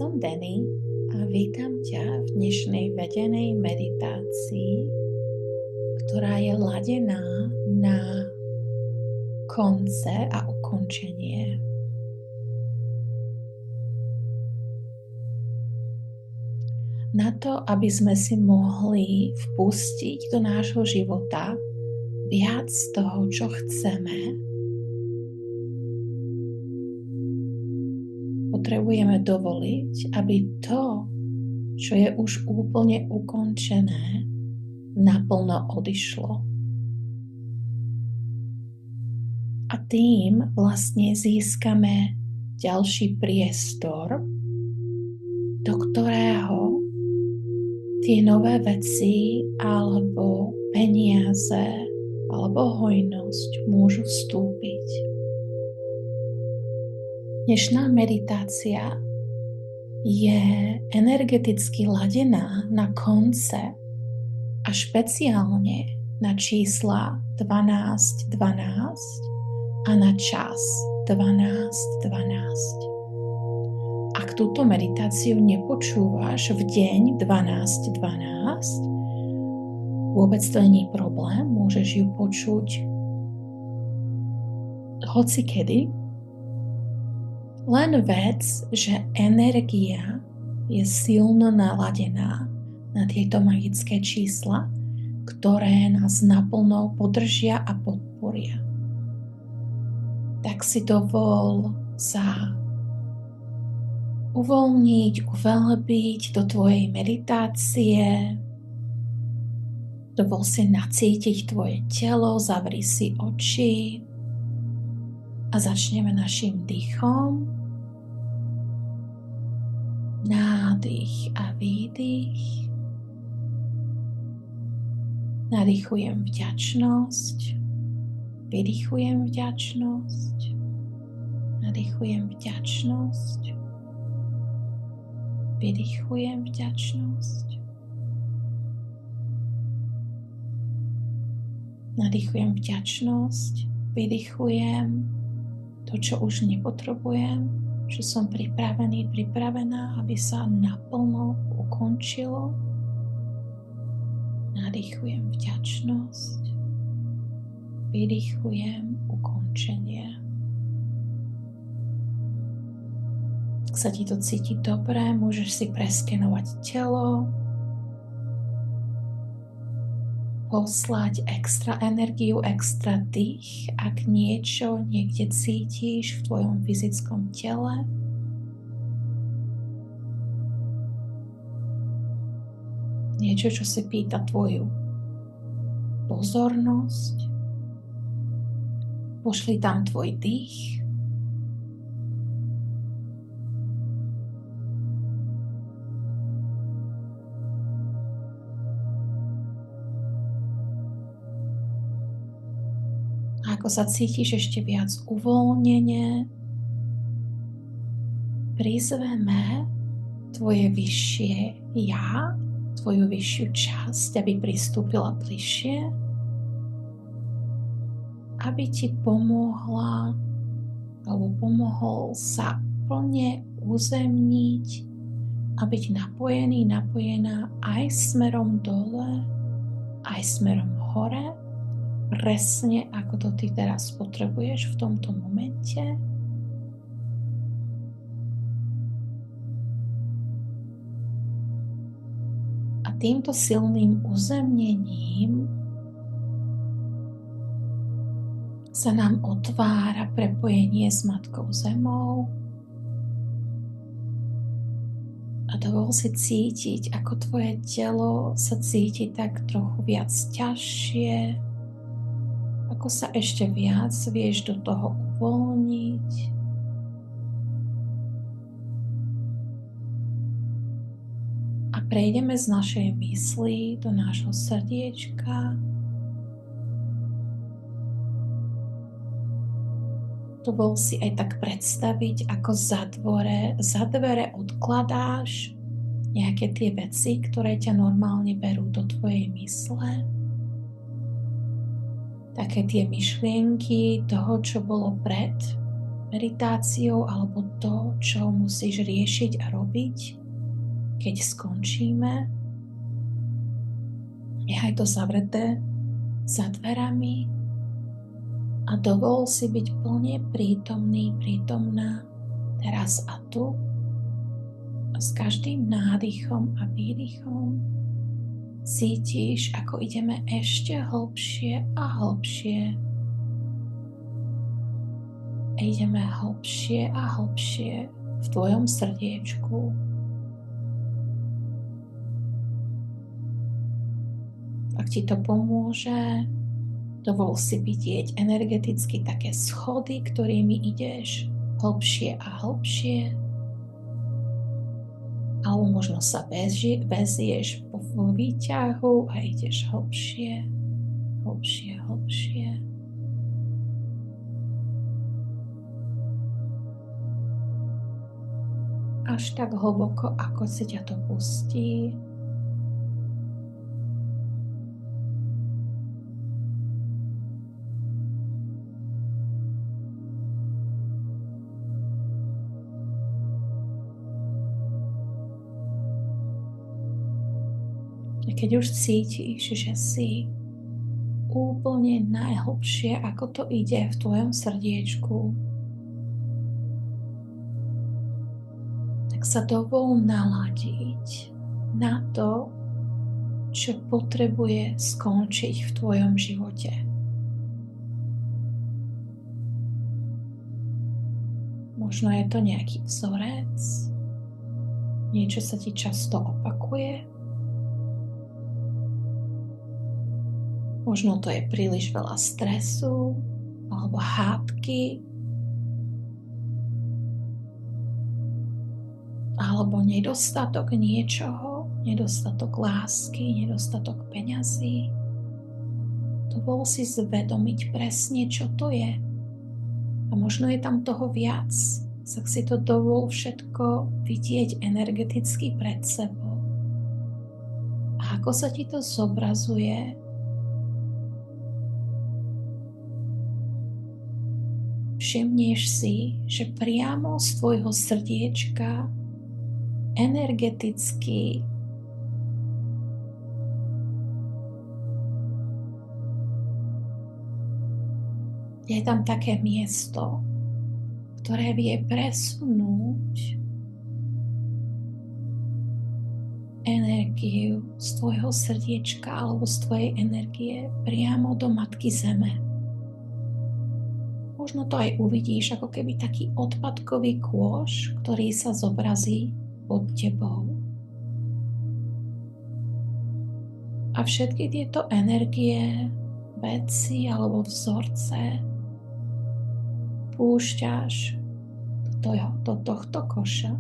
Som Denny a vítam ťa v dnešnej vedenej meditácii, ktorá je ladená na konce a ukončenie. Na to, aby sme si mohli vpustiť do nášho života viac toho, čo chceme, potrebujeme dovoliť, aby to, čo je už úplne ukončené, naplno odišlo. A tým vlastne získame ďalší priestor, do ktorého tie nové veci alebo peniaze alebo hojnosť môžu vstúpiť. Dnešná meditácia je energeticky ladená na konce a špeciálne na čísla 12:12 a na čas 12:12. Ak túto meditáciu nepočúvaš v deň 12:12, vôbec to nie je problém, môžeš ju počuť hocikedy. Len vec, že energia je silno naladená na tieto magické čísla, ktoré nás naplno podržia a podporia. Tak si dovol sa uvoľniť, uveľbiť do tvojej meditácie. Dovol si nacítiť tvoje telo, zavri si oči a začneme našim dýchom. Nádych a výdych. Nadýchujem vďačnosť. Vydýchujem vďačnosť. Nadýchujem vďačnosť. Vydýchujem vďačnosť. Nadýchujem vďačnosť. Vydýchujem to, čo už nepotrebujem, že som pripravený, pripravená, aby sa naplno ukončilo. Nadýchujem vďačnosť. Vydýchujem ukončenie. Ak sa ti to cíti dobre, môžeš si preskenovať telo, poslať extra energiu, extra dých, ak niečo niekde cítiš v tvojom fyzickom tele. Niečo, čo si pýta tvoju pozornosť. Pošli tam tvoj dých. Ako sa cítiš ešte viac uvoľnenie, prizveme tvoje vyššie ja, tvoju vyššiu časť, aby pristúpila bližšie, aby ti pomohla alebo pomohol sa plne uzemniť a byť napojený, napojená aj smerom dole, aj smerom hore, presne ako to ty teraz potrebuješ v tomto momente. A týmto silným uzemnením sa nám otvára prepojenie s Matkou Zemou a dovol si cítiť, ako tvoje telo sa cíti tak trochu viac ťažšie, ako sa ešte viac vieš do toho uvoľniť. A prejdeme z našej mysli do nášho srdiečka. Dovol si aj tak predstaviť, ako za dvere odkladáš nejaké tie veci, ktoré ťa normálne berú do tvojej mysle. Také tie myšlienky toho, čo bolo pred meditáciou alebo to, čo musíš riešiť a robiť, keď skončíme. Nechaj to zavreté za dverami a dovol si byť plne prítomný, prítomná teraz a tu. A s každým nádychom a výdychom cítiš, ako ideme ešte hlbšie a hlbšie. A ideme hlbšie a hlbšie v tvojom srdiečku. Ak ti to pomôže, dovol si vidieť energeticky také schody, ktorými ideš hlbšie a hlbšie. Alebo možno sa vezieš vo výťahu a ideš hlbšie, hlbšie, hlbšie. Až tak hlboko, ako si ťa to pustí. A keď už cítiš, že si úplne najhlbšie, ako to ide v tvojom srdiečku, tak sa dovol naladiť na to, čo potrebuje skončiť v tvojom živote. Možno je to nejaký vzorec, niečo sa ti často opakuje. Možno to je príliš veľa stresu alebo hádky alebo nedostatok niečoho, nedostatok lásky, nedostatok peňazí. Dovol si zvedomiť presne, čo to je. A možno je tam toho viac. Tak si to dovol všetko vidieť energeticky pred sebou. A ako sa ti to zobrazuje, všimneš si, že priamo z tvojho srdiečka energeticky je tam také miesto, ktoré vie presunúť energiu z tvojho srdiečka alebo z tvojej energie priamo do Matky Zeme. Možno to aj uvidíš ako keby taký odpadkový kôš, ktorý sa zobrazí pod tebou. A všetky tieto energie, veci alebo vzorce púšťaš do tohto koša.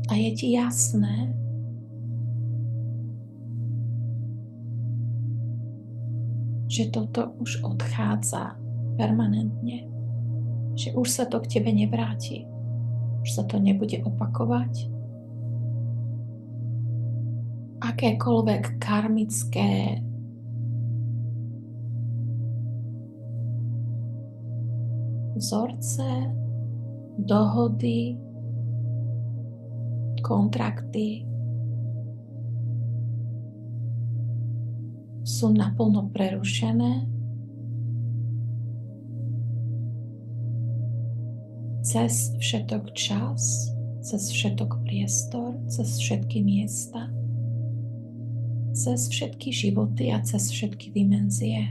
A je ti jasné, že toto už odchádza permanentne, že už sa to k tebe nevráti, už sa to nebude opakovať. Akékoľvek karmické vzorce, dohody, kontrakty sú naplno prerušené cez všetok čas, cez všetok priestor, cez všetky miesta, cez všetky životy a cez všetky dimenzie.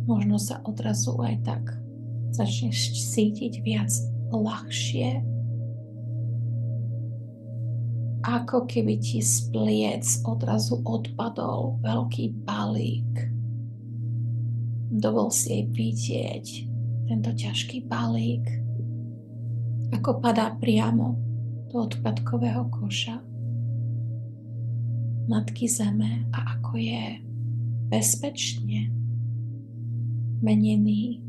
Možno sa odrazu aj tak začneš cítiť viac ľahšie, ako keby ti z pliec odrazu odpadol veľký balík. Dovol si jej vidieť tento ťažký balík, ako padá priamo do odpadkového koša Matky Zeme a ako je bezpečne menený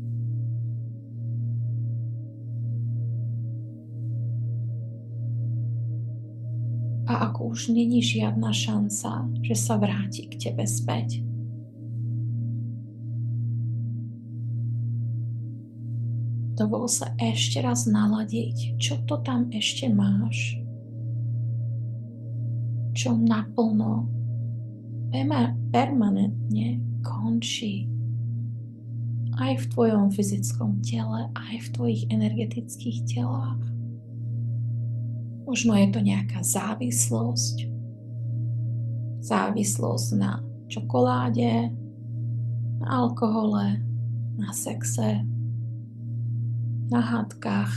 ako už není žiadna šanca, že sa vráti k tebe späť. Dovol sa ešte raz naladiť, čo to tam ešte máš, čo naplno, permanentne končí aj v tvojom fyzickom tele, aj v tvojich energetických telách. Možno je to nejaká závislosť. Závislosť na čokoláde, na alkohole, na sexe, na hádkach.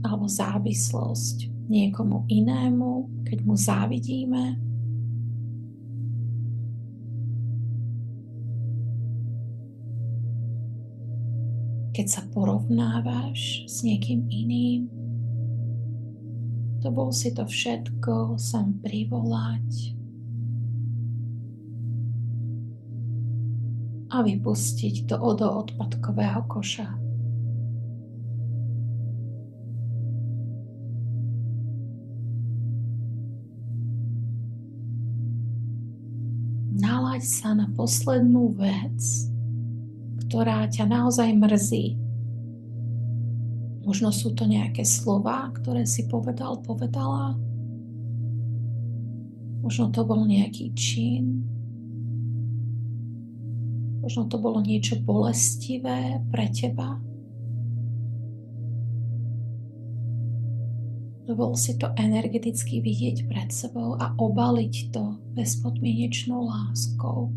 Alebo závislosť niekomu inému, keď mu závidíme. Keď sa porovnávaš s niekým iným, dovol si to všetko sám privolať a vypustiť to do odpadkového koša. Nalaď sa na poslednú vec, ktorá ťa naozaj mrzí. Možno sú to nejaké slová, ktoré si povedala. Možno to bol nejaký čin. Možno to bolo niečo bolestivé pre teba. Dovol si to energeticky vidieť pred sebou a obaliť to bezpodmienečnou láskou.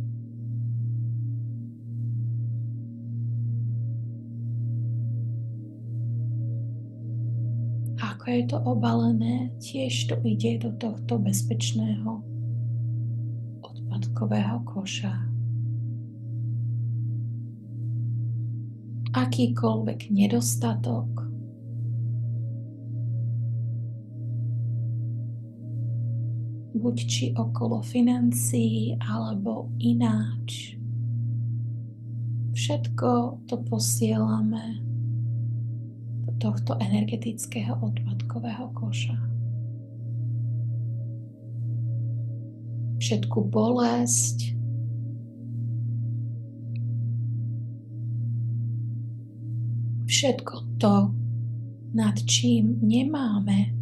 Ako je to obalené, tiež to ide do tohto bezpečného odpadkového koša. Akýkoľvek nedostatok, buď či okolo financií, alebo ináč. Všetko to posielame do tohto energetického odpadkového koša. Všetku bolesť, všetko to, nad čím nemáme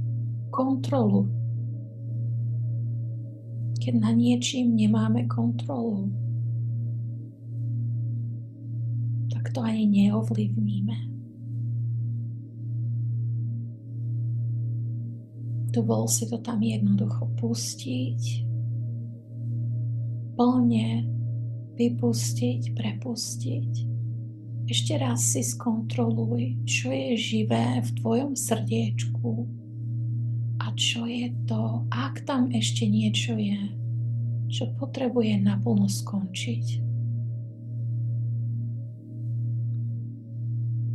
kontrolu. Keď na niečím nemáme kontrolu, tak to ani neovlivníme. Dovol si to tam jednoducho pustiť, plne vypustiť, prepustiť. Ešte raz si skontroluj, čo je živé v tvojom srdiečku a čo je to, ak tam ešte niečo je, čo potrebuje naplno skončiť.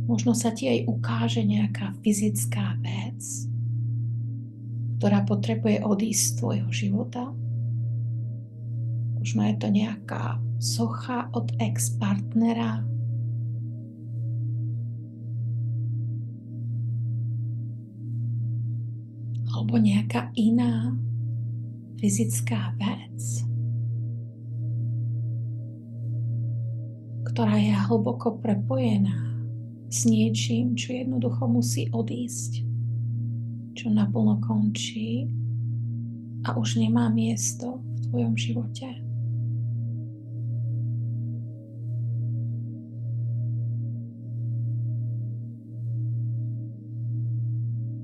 Možno sa ti aj ukáže nejaká fyzická vec, ktorá potrebuje odísť z tvojho života. Možno je to nejaká socha od ex-partnera, alebo nejaká iná fyzická vec, ktorá je hlboko prepojená s niečím, čo jednoducho musí odísť, čo naplno končí a už nemá miesto v tvojom živote.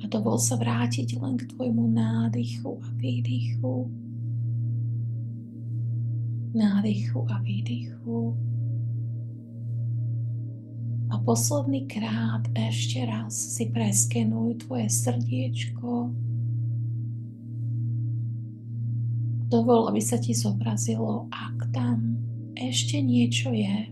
A dovol sa vrátiť len k tvojmu nádychu a výdychu. Nádychu a výdychu. A posledný krát ešte raz si preskenuj tvoje srdiečko. Dovol, aby sa ti zobrazilo, ak tam ešte niečo je.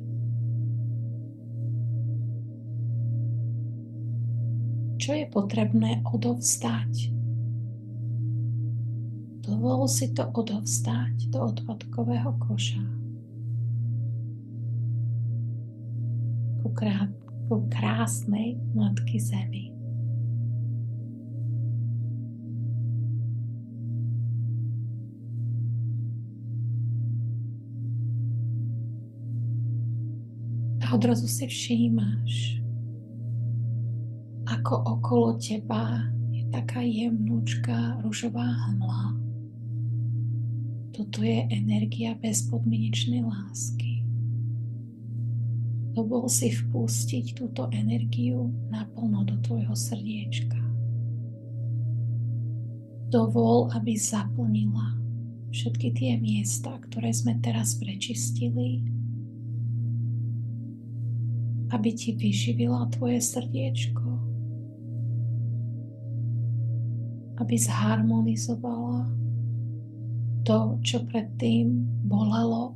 Čo je potrebné odovzdať? Dovol si to odovzdať do odpadkového koša. ku krásnej Matky Zemi. A odrazu si všímaš, ako okolo teba je taká jemnúčka ružová hmla. Toto je energia bezpodmienečnej lásky. Dovol si vpustiť túto energiu naplno do tvojho srdiečka. Dovol, aby zaplnila všetky tie miesta, ktoré sme teraz prečistili, aby ti vyživila tvoje srdiečko, aby zharmonizovala to, čo predtým bolelo.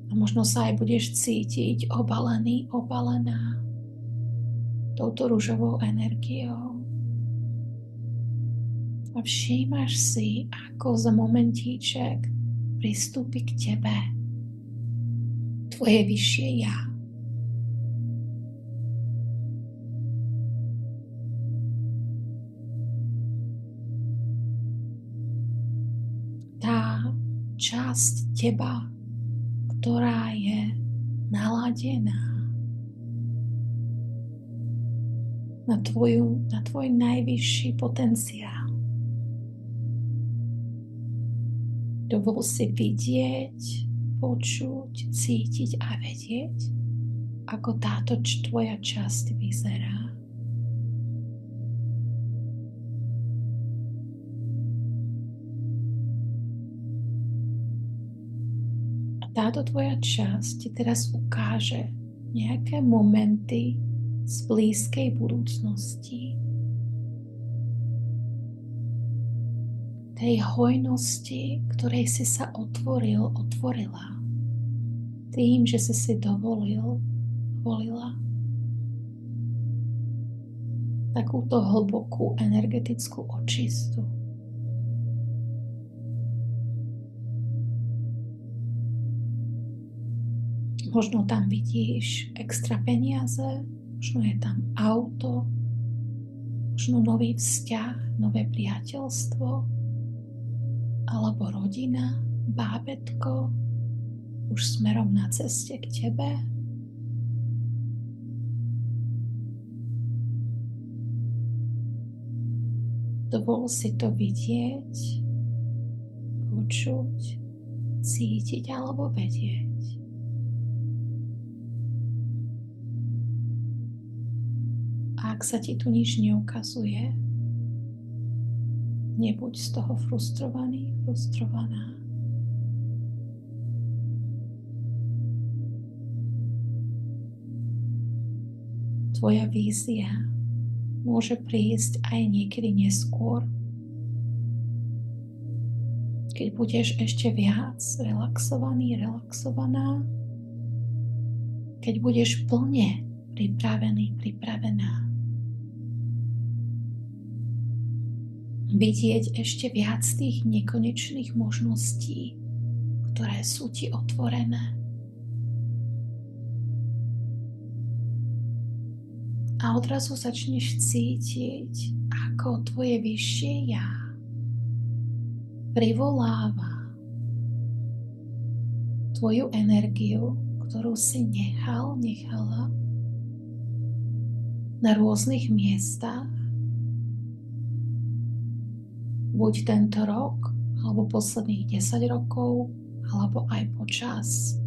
A možno sa aj budeš cítiť obalený, obalená touto ružovou energiou. A všímaš si, ako za momentíček pristúpi k tebe tvoje vyššie ja. Tá časť teba, ktorá je naladená na tvoj najvyšší potenciál. Dovol si vidieť, počuť, cítiť a vedieť, ako táto tvoja časť vyzerá. A táto tvoja časť ti teraz ukáže nejaké momenty z blízkej budúcnosti, tej hojnosti, ktorej si sa otvorila. Tým, že si dovolila takúto hlbokú energetickú očistu. Možno tam vidíš extra peniaze, možno je tam auto, možno nový vzťah, nové priateľstvo, alebo rodina, bábätko, už smerom na ceste k tebe. Dovol si to vidieť, počuť, cítiť alebo vedieť. A ak sa ti tu nič neukazuje, nebuď z toho frustrovaný, frustrovaná. Tvoja vízia môže prísť aj niekedy neskôr, keď budeš ešte viac relaxovaný, relaxovaná, keď budeš plne pripravený, pripravená vidieť ešte viac tých nekonečných možností, ktoré sú ti otvorené. A odrazu začneš cítiť, ako tvoje vyššie ja privoláva tvoju energiu, ktorú si nechala na rôznych miestach, buď tento rok, alebo posledných 10 rokov, alebo aj počas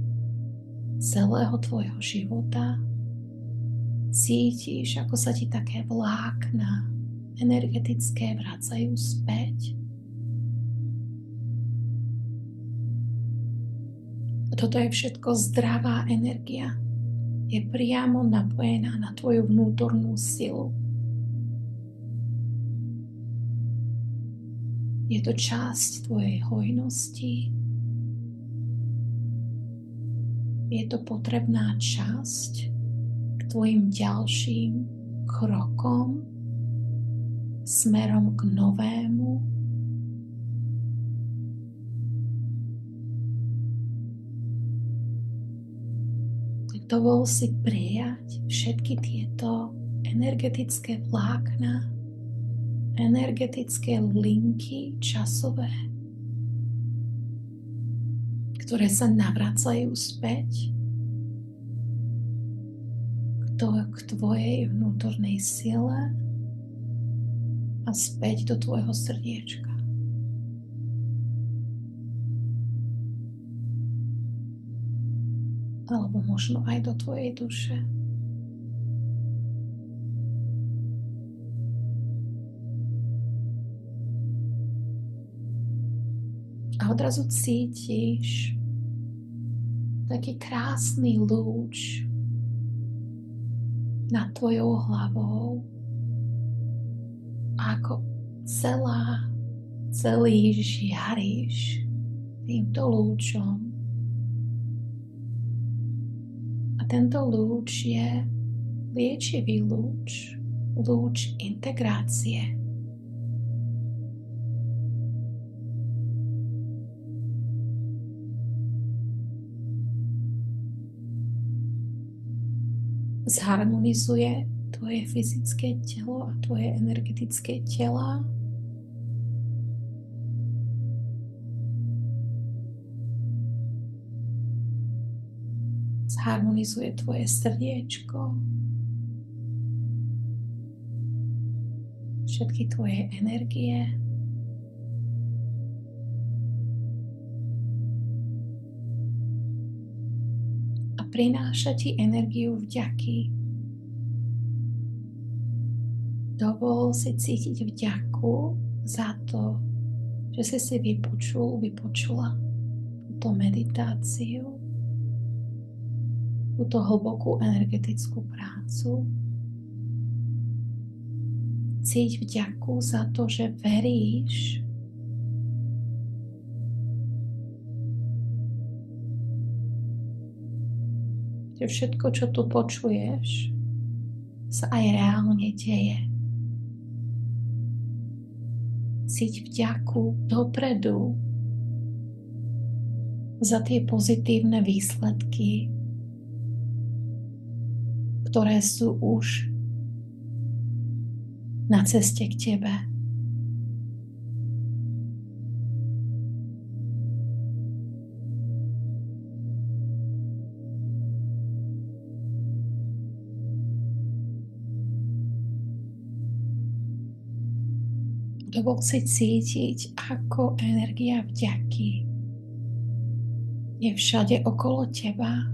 celého tvojho života. Cítiš, ako sa ti také vlákna energetické vracajú späť. A toto je všetko zdravá energia. Je priamo napojená na tvoju vnútornú silu. Je to časť tvojej hojnosti. Je to potrebná časť k tvojim ďalším krokom smerom k novému. Dovol si prijať všetky tieto energetické vlákna, energetické linky časové, ktoré sa navracajú späť k tvojej vnútornej sile a späť do tvojho srdiečka. Alebo možno aj do tvojej duše. A odrazu cítiš taký krásny lúč nad tvojou hlavou, ako celý žiariš týmto lúčom. A tento lúč je liečivý lúč, lúč integrácie. Zharmonizuje tvoje fyzické telo a tvoje energetické tela. Zharmonizuje tvoje srdiečko. Všetky tvoje energie. Prináša ti energiu vďaky. Dovol si cítiť vďaku za to, že si vypočula túto meditáciu, túto hlbokú energetickú prácu. Cíť vďaku za to, že veríš, že všetko, čo tu počuješ, sa aj reálne deje. Cíť vďaku dopredu za tie pozitívne výsledky, ktoré sú už na ceste k tebe. Dovol si cítiť, ako energia vďaky je všade okolo teba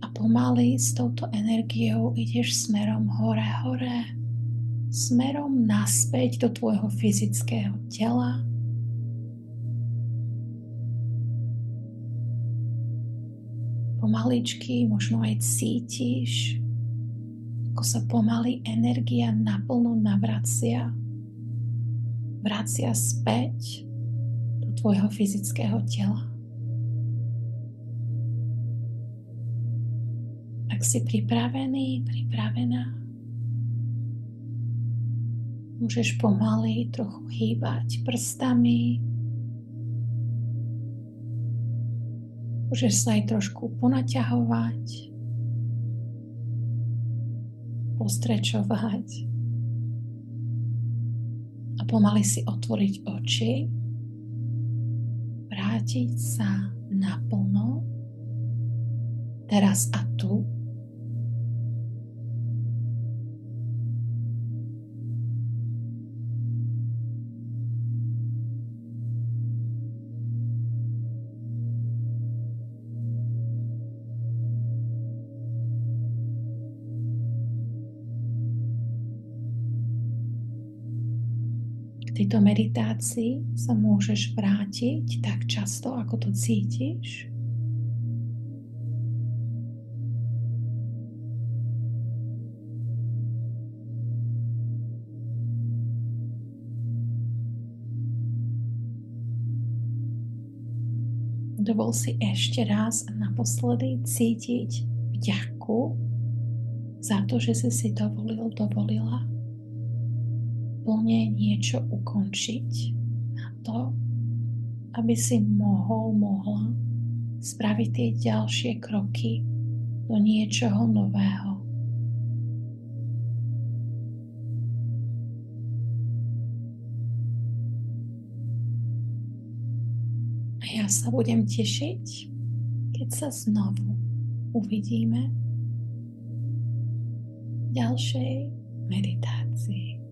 a pomaly s touto energiou ideš smerom hore, smerom naspäť do tvojho fyzického tela. Pomaličky možno aj cítiš, ako sa pomaly energia naplno vracia späť do tvojho fyzického tela. Ak si pripravená, môžeš pomaly trochu hýbať prstami, môžeš sa aj trošku ponaťahovať, postrečovať a pomaly si otvoriť oči, vrátiť sa naplno, teraz a tu. V tejto meditácii sa môžeš vrátiť tak často, ako to cítiš. Dovol si ešte raz a naposledy cítiť vďaku za to, že si dovolila plne niečo ukončiť na to, aby si mohla spraviť tie ďalšie kroky do niečoho nového. A ja sa budem tešiť, keď sa znovu uvidíme v ďalšej meditácii.